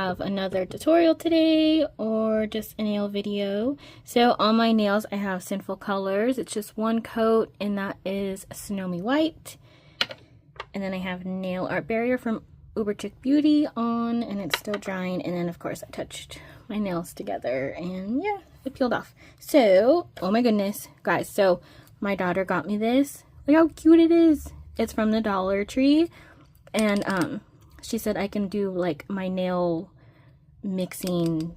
have another tutorial today or just a nail video. So on my nails I have Sinful Colors. It's just one coat and that is Snowy White. And then I have Nail Art Barrier from Uber Chick Beauty on, and it's still drying. And then of course I touched my nails together and yeah, it peeled off. So, oh my goodness, guys, so my daughter got me this. Look how cute it is. It's from the Dollar Tree, and she said I can do like my nail mixing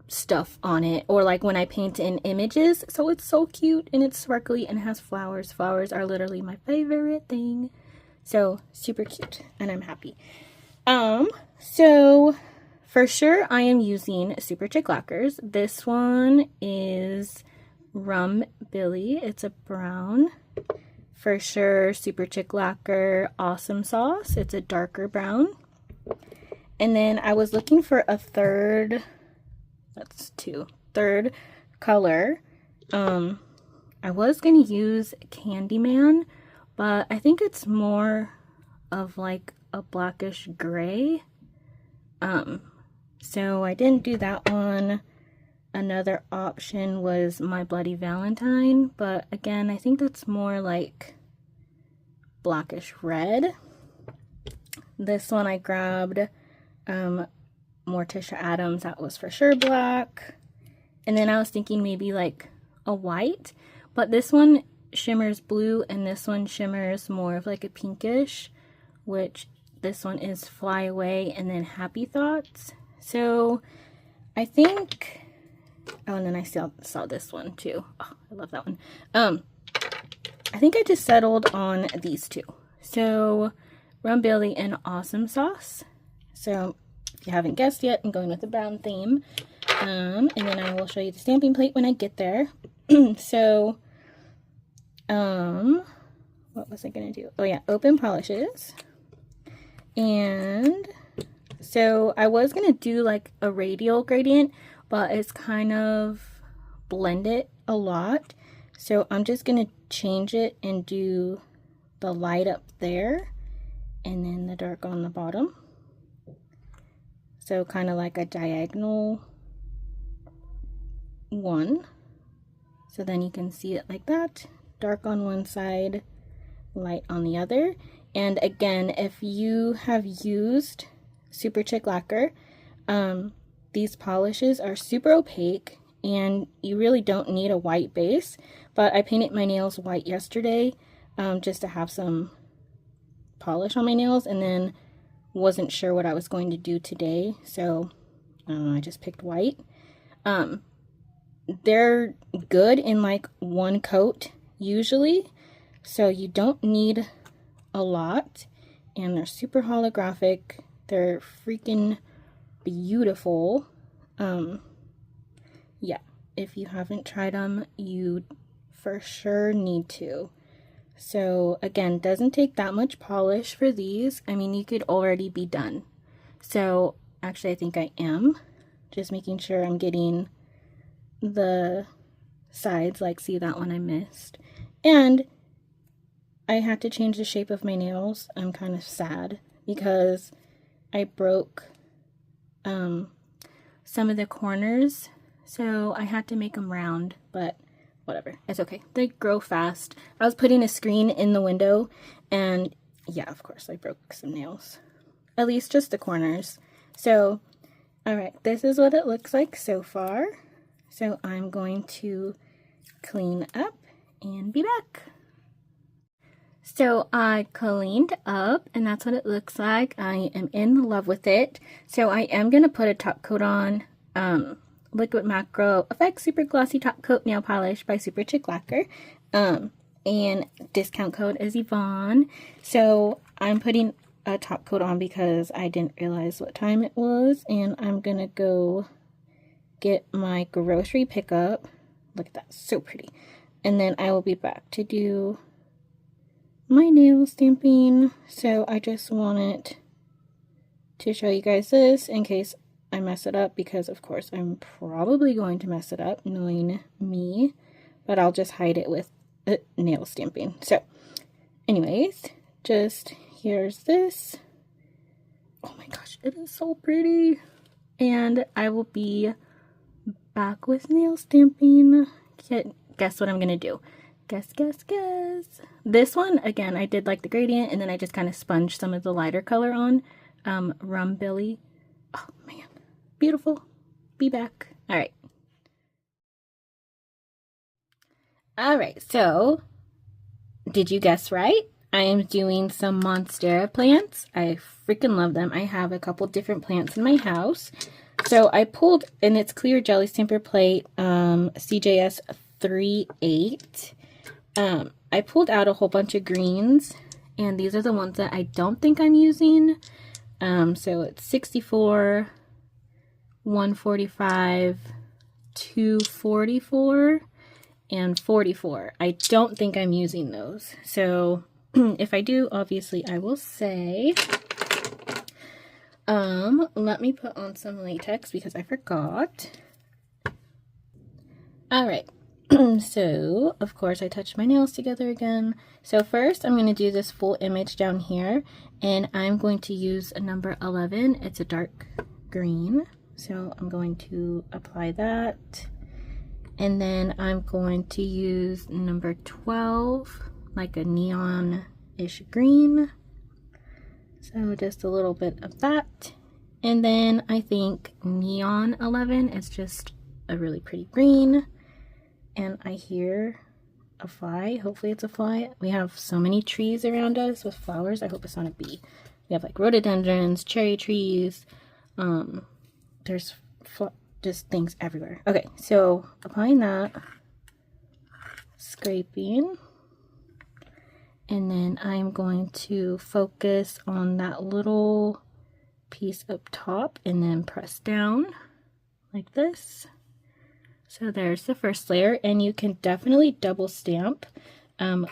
stuff on it, or like when I paint in images. So it's so cute and it's sparkly and it has flowers. Flowers are literally my favorite thing. So super cute and I'm happy. So for sure I am using Super Chic Lacquers. This one is Rum-Billie. It's a brown. For sure Super Chic Lacquer Awesome Sauce. It's a darker brown. And then I was looking for a third color. I was gonna use Candyman, but I think it's more of like a blackish gray. So I didn't do that one. Another option was My Bloody Valentine, but again, I think that's more like blackish red. This one I grabbed Morticia Adams. That was for sure black. And then I was thinking maybe like a white, but this one shimmers blue and this one shimmers more of like a pinkish, which this one is Fly Away and then Happy Thoughts. So I think, oh, and then I saw this one too. Oh, I love that one. I think I just settled on these two. So Rum-Billie and Awesome Sauce. So if you haven't guessed yet, I'm going with the brown theme. And then I will show you the stamping plate when I get there. So what was I gonna do? Oh yeah, open polishes. And so I was gonna do like a radial gradient, but it's kind of blended a lot. So I'm just gonna change it and do the light up there and then the dark on the bottom. So kind of like a diagonal one. So then you can see it like that. Dark on one side, light on the other. And again, if you have used Super Chic Lacquer, these polishes are super opaque and you really don't need a white base. But I painted my nails white yesterday just to have some polish on my nails, and then wasn't sure what I was going to do today. So I just picked white. They're good in like one coat usually, so you don't need a lot, and they're super holographic. They're freaking beautiful. Yeah, if you haven't tried them, you for sure need to. So again, doesn't take that much polish for these. I mean, you could already be done. So actually I think I am just making sure I'm getting the sides, like see that one I missed. And I had to change the shape of my nails. I'm kind of sad because I broke some of the corners, so I had to make them round, but whatever, it's okay. They grow fast. I was putting a screen in the window and yeah, of course I broke some nails, at least just the corners. So all right, this is what it looks like so far. So I'm going to clean up and be back. So I cleaned up and that's what it looks like. I am in love with it. So I am going to put a top coat on Liquid Macro Effects Super Glossy Top Coat Nail Polish by Super Chic Lacquer. And discount code is Yvonne. So I'm putting a top coat on because I didn't realize what time it was. And I'm going to go get my grocery pickup. Look at that, so pretty. And then I will be back to do my nail stamping. So I just wanted to show you guys this in case I mess it up, because of course I'm probably going to mess it up, knowing me, but I'll just hide it with nail stamping. So anyways, just here's this. Oh my gosh, it is so pretty. And I will be back with nail stamping. Guess what I'm gonna do? Guess. This one, again, I did like the gradient, and then I just kind of sponged some of the lighter color on. Rum-Billie. Oh man, beautiful. Be back. All right. All right, so did you guess right? I am doing some Monstera plants. I freaking love them. I have a couple different plants in my house. So I pulled in its clear jelly stamper plate, CJS-38. I pulled out a whole bunch of greens, and these are the ones that I don't think I'm using. So it's 64, 145, 244, and 44. I don't think I'm using those. So if I do, obviously I will say. Let me put on some latex because I forgot. All right. So, of course, I touched my nails together again. So first, I'm going to do this full image down here, and I'm going to use a number 11. It's a dark green. So I'm going to apply that. And then I'm going to use number 12, like a neon-ish green. So just a little bit of that. And then I think neon 11 is just a really pretty green. And I hear a fly. Hopefully it's a fly. We have so many trees around us with flowers. I hope it's not a bee. We have like rhododendrons, cherry trees. There's just things everywhere. Okay, so applying that, scraping, and then I'm going to focus on that little piece up top and then press down like this. So there's the first layer, and you can definitely double stamp,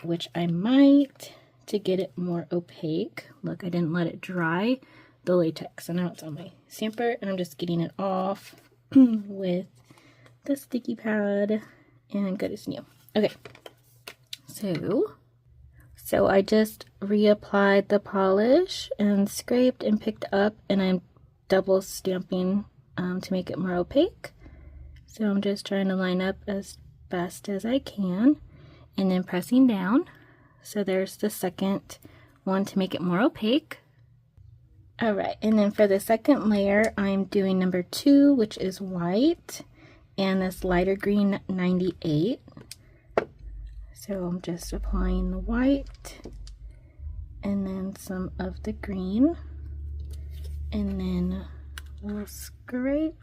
which I might, to get it more opaque. Look, I didn't let it dry the latex, so now it's on my stamper, and I'm just getting it off with the sticky pad, and good as new. Okay, so I just reapplied the polish and scraped and picked up, and I'm double stamping to make it more opaque. So I'm just trying to line up as best as I can, and then pressing down. So there's the second one to make it more opaque. Alright, and then for the second layer, I'm doing number 2, which is white, and this lighter green 98. So I'm just applying the white, and then some of the green, and then we'll scrape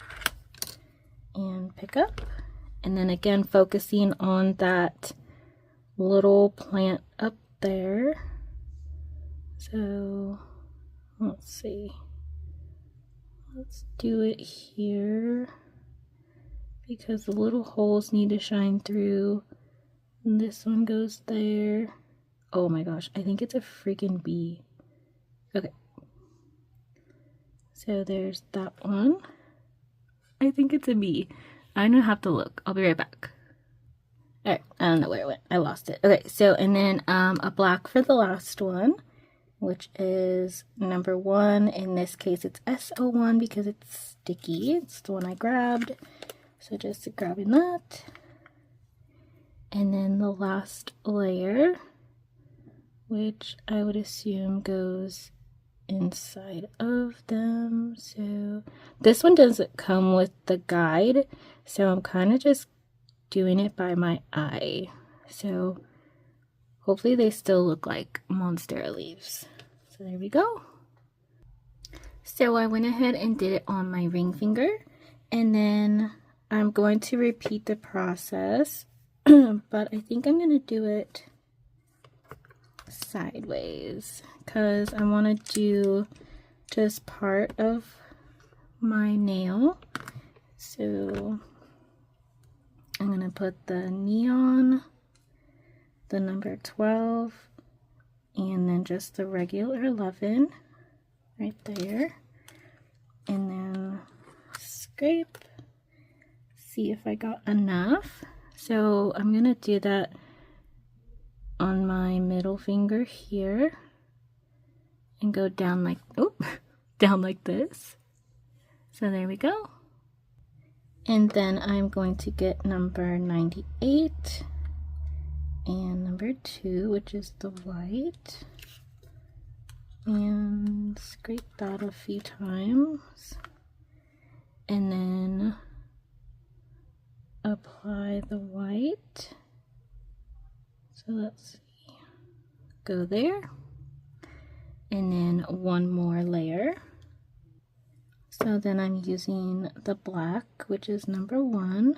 and pick up, and then again focusing on that little plant up there. So let's see, let's do it here because the little holes need to shine through. And this one goes there. Oh my gosh, I think it's a freaking bee. Okay, so there's that one. I think it's a bee. I'm gonna have to look. I'll be right back. Alright, I don't know where it went. I lost it. Okay, so and then a black for the last one, which is number 1. In this case, it's S01 because it's sticky. It's the one I grabbed. So just grabbing that. And then the last layer, which I would assume goes inside of them. So this one doesn't come with the guide, so I'm kind of just doing it by my eye. So hopefully they still look like Monstera leaves. So there we go. So I went ahead and did it on my ring finger, and then I'm going to repeat the process but I think I'm gonna do it sideways because I want to do just part of my nail. So I'm going to put the neon, the number 12, and then just the regular 11 right there. And then scrape, see if I got enough. So I'm going to do that on my middle finger here and go down like, down like this. So there we go. And then I'm going to get number 98 and number 2, which is the white, and scrape that a few times, and then apply the white. So let's see, go there, and then one more layer. So then I'm using the black, which is number 1,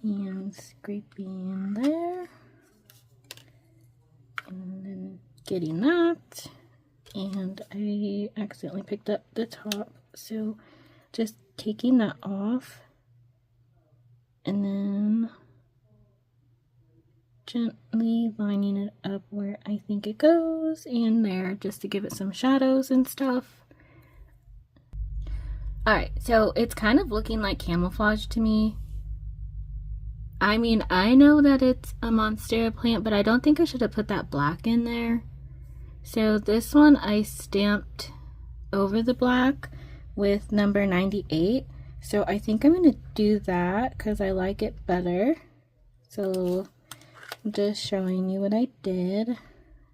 and scraping there, and then getting that, and I accidentally picked up the top, so just taking that off, and then gently lining it up where I think it goes, and there, just to give it some shadows and stuff. Alright, so it's kind of looking like camouflage to me. I mean, I know that it's a Monstera plant, but I don't think I should have put that black in there. So this one I stamped over the black with number 98. So I think I'm going to do that because I like it better. So I'm just showing you what I did.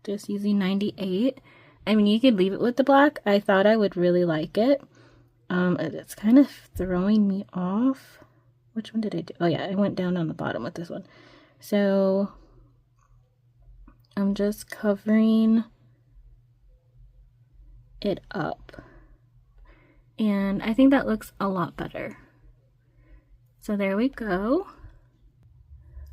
Just using 98. I mean, you could leave it with the black. I thought I would really like it. It's kind of throwing me off. Which one did I do? Oh yeah, I went down on the bottom with this one. So I'm just covering it up. And I think that looks a lot better. So there we go.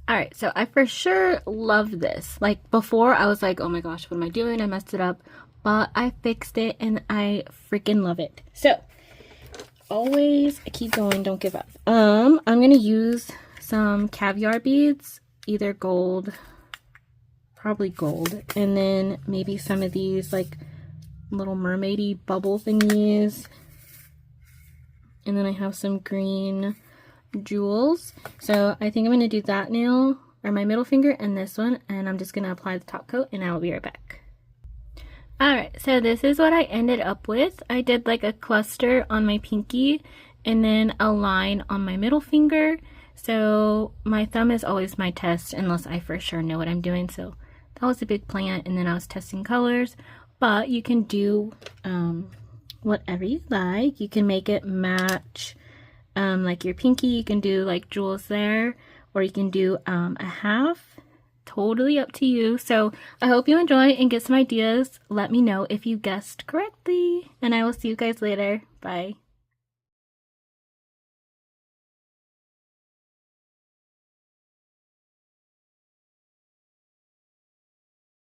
Alright, so I for sure love this. Like before I was like, oh my gosh, what am I doing? I messed it up. But I fixed it and I freaking love it. So always keep going, don't give up. I'm gonna use some caviar beads, either gold, probably gold, and then maybe some of these like little mermaidy bubble thingies, and then I have some green jewels. So I think I'm gonna do that nail, or my middle finger, and this one, and I'm just gonna apply the top coat, and I will be right back. Alright, so this is what I ended up with. I did like a cluster on my pinky and then a line on my middle finger. So my thumb is always my test unless I for sure know what I'm doing. So that was a big plant, and then I was testing colors. But you can do whatever you like. You can make it match like your pinky. You can do like jewels there, or you can do a half. Totally up to you. So I hope you enjoy and get some ideas. Let me know if you guessed correctly, and I will see you guys later. Bye.